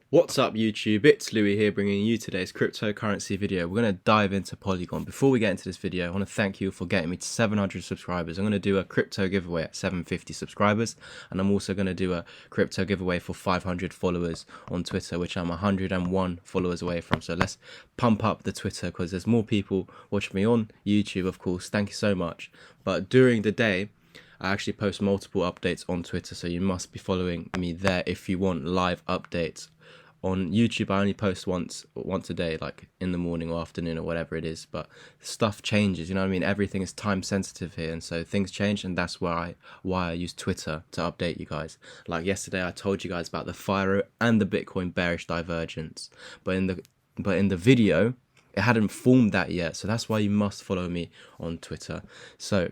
What's up YouTube, it's Louis here bringing you today's cryptocurrency video. We're going to dive into Polygon. Before we get into this video, I want to thank you for getting me to 700 subscribers. I'm going to do a crypto giveaway at 750 subscribers, and I'm also going to do a crypto giveaway for 500 followers on Twitter, which I'm 101 followers away from. So let's pump up the Twitter because there's more people watching me on YouTube, of course. Thank you so much. But during the day, I actually post multiple updates on Twitter, so you must be following me there if you want live updates. On YouTube, I only post once a day, like in the morning or afternoon or whatever it is, but stuff changes, you know what I mean? Everything is time sensitive here, and so things change, and that's why I use Twitter to update you guys. Like yesterday, I told you guys about the FIRO and the Bitcoin bearish divergence, but in the video, it hadn't formed that yet, so that's why you must follow me on Twitter. So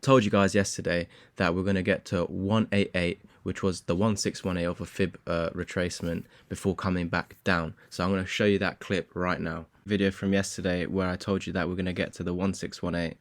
told you guys yesterday that we're going to get to 188, which was the 1618 of a fib retracement before coming back down. So I'm going to show you that clip right now. Video from yesterday where I told you that we're going to get to the 1618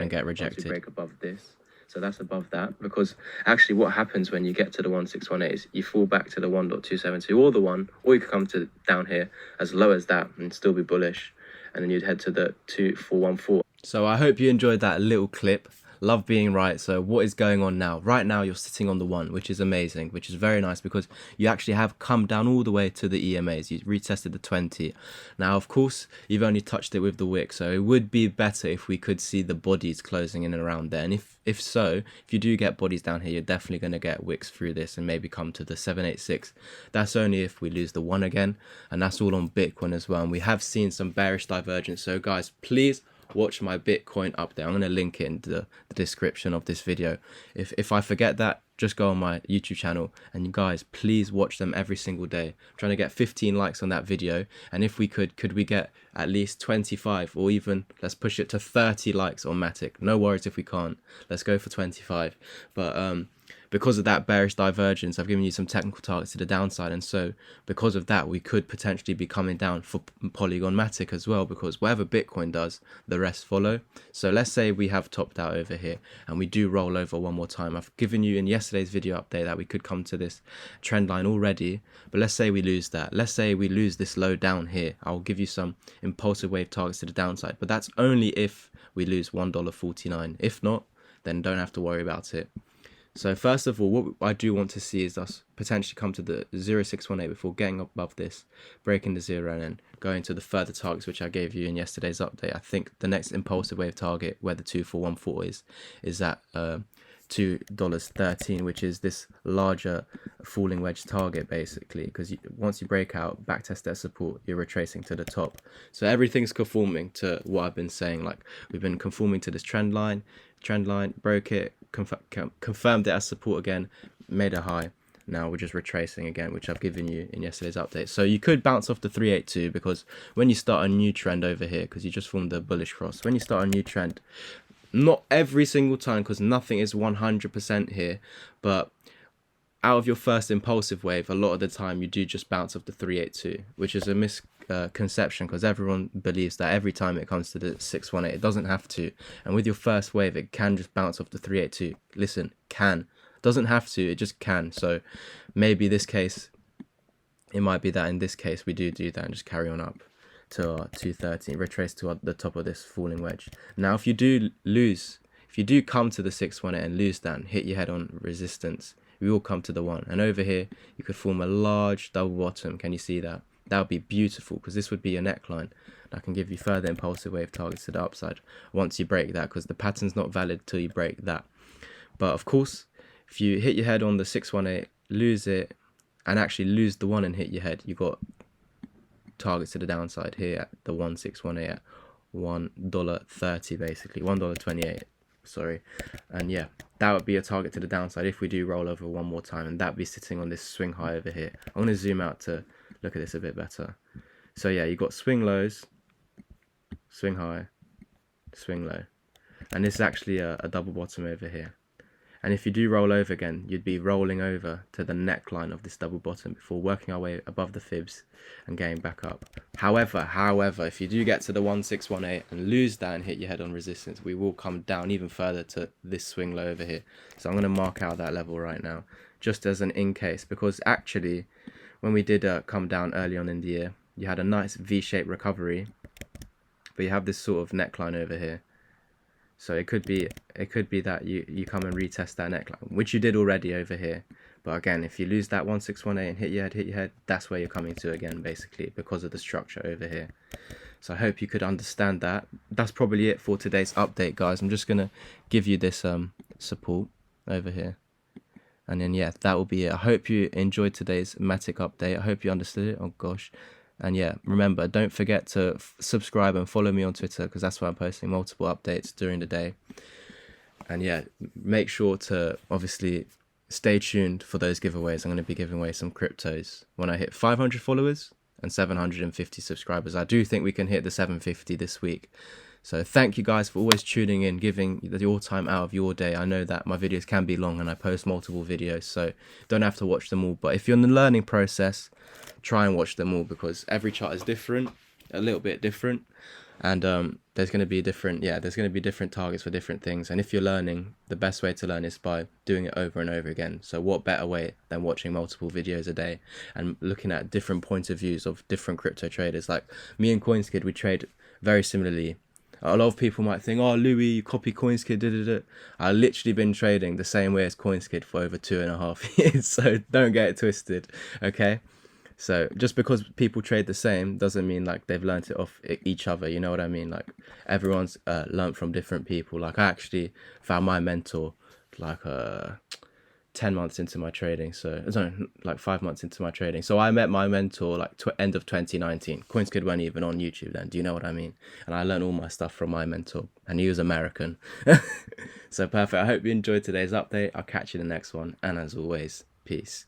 and get rejected. Once you break above this, so that's above that, because actually what happens when you get to the 1618 is you fall back to the 1.272 or the 1, or you could come to down here as low as that and still be bullish, and then you'd head to the 2414. So I hope you enjoyed that little clip. Love being right. So what is going on now? Right now you're sitting on the 1, which is amazing, which is very nice because you actually have come down all the way to the EMAs. You retested the 20. Now of course you've only touched it with the wick, so it would be better if we could see the bodies closing in and around there. And if so, if you do get bodies down here, you're definitely going to get wicks through this and maybe come to the 786. That's only if we lose the 1 again, and that's all on Bitcoin as well. And we have seen some bearish divergence, so guys, please watch my Bitcoin update. I'm going to link it in the description of this video. If I forget that, just go on my YouTube channel, and you guys, please watch them every single day. I'm trying to get 15 likes on that video, and if we could we get at least 25, or even let's push it to 30 likes on MATIC. No worries if we can't. Let's go for 25. But because of that bearish divergence, I've given you some technical targets to the downside, and so because of that, we could potentially be coming down for Polygon MATIC as well, because whatever Bitcoin does, the rest follow. So let's say we have topped out over here and we do roll over one more time. I've given you in yesterday's video update that we could come to this trend line already, but let's say we lose that. Let's say we lose this low down here. I'll give you some impulsive wave targets to the downside, but that's only if we lose $1.49. If not, then don't have to worry about it. So first of all, what I do want to see is us potentially come to the 0618 before getting above this, breaking the 0, and then going to the further targets which I gave you in yesterday's update. I think the next impulsive wave target, where the 2414 is at $2.13, which is this larger falling wedge target basically, because once you break out, backtest that support, you're retracing to the top. So everything's conforming to what I've been saying. Like, we've been conforming to this trend line, broke it, confirmed it as support again, made a high. Now we're just retracing again, which I've given you in yesterday's update. So you could bounce off the 382, because when you start a new trend over here, because you just formed a bullish cross, when you start a new trend, not every single time, because nothing is 100% here, but out of your first impulsive wave, a lot of the time you do just bounce off the 382, which is a misconception, because everyone believes that every time it comes to the 618, it doesn't have to. And with your first wave, it can just bounce off the 382. Listen, can. Doesn't have to, it just can. So maybe this case, it might be that in this case we do that and just carry on up to our 213, retrace to the top of this falling wedge. Now if you do come to the 618 and lose that and hit your head on resistance, we will come to the 1, and over here you could form a large double bottom. Can you see that? That would be beautiful, because this would be a neckline. I can give you further impulsive wave targets to the upside once you break that, because the pattern's not valid till you break that. But of course, if you hit your head on the 618, lose it, and actually lose the 1 and hit your head, you got targets to the downside here at the 1618 at $1.30 basically, $1.28, sorry. And yeah, that would be a target to the downside if we do roll over one more time, and that'd be sitting on this swing high over here. I want to zoom out to look at this a bit better. So yeah, you got swing lows, swing high, swing low, and this is actually a double bottom over here. And if you do roll over again, you'd be rolling over to the neckline of this double bottom before working our way above the fibs and getting back up. However, if you do get to the 1618 and lose that and hit your head on resistance, we will come down even further to this swing low over here. So I'm going to mark out that level right now, just as an in case, because actually when we did come down early on in the year, you had a nice V-shaped recovery, but you have this sort of neckline over here. So it could be that you come and retest that neckline, which you did already over here. But again, if you lose that 1618 and hit your head, that's where you're coming to again, basically, because of the structure over here. So I hope you could understand that. That's probably it for today's update, guys. I'm just going to give you this support over here. And then, yeah, that will be it. I hope you enjoyed today's MATIC update. I hope you understood it. Oh, gosh. And, yeah, remember, don't forget to subscribe and follow me on Twitter, because that's where I'm posting multiple updates during the day. And, yeah, make sure to, obviously, stay tuned for those giveaways. I'm going to be giving away some cryptos when I hit 500 followers and 750 subscribers. I do think we can hit the 750 this week. So thank you guys for always tuning in, giving your time out of your day. I know that my videos can be long and I post multiple videos, so don't have to watch them all. But if you're in the learning process, try and watch them all, because every chart is different, a little bit different. And there's going to be different targets for different things. And if you're learning, the best way to learn is by doing it over and over again. So what better way than watching multiple videos a day and looking at different points of views of different crypto traders. Like me and CoinsKid, we trade very similarly. A lot of people might think, oh, Louis, you copy CoinsKid, I literally been trading the same way as CoinsKid for over 2.5 years. So don't get it twisted, okay? So just because people trade the same doesn't mean like they've learnt it off each other. You know what I mean? Like everyone's learnt from different people. Like I actually found my mentor like 10 months into my trading. So like 5 months into my trading. So I met my mentor like end of 2019. CoinsKid weren't even on YouTube then. Do you know what I mean? And I learned all my stuff from my mentor, and he was American. So perfect. I hope you enjoyed today's update. I'll catch you in the next one. And as always, peace.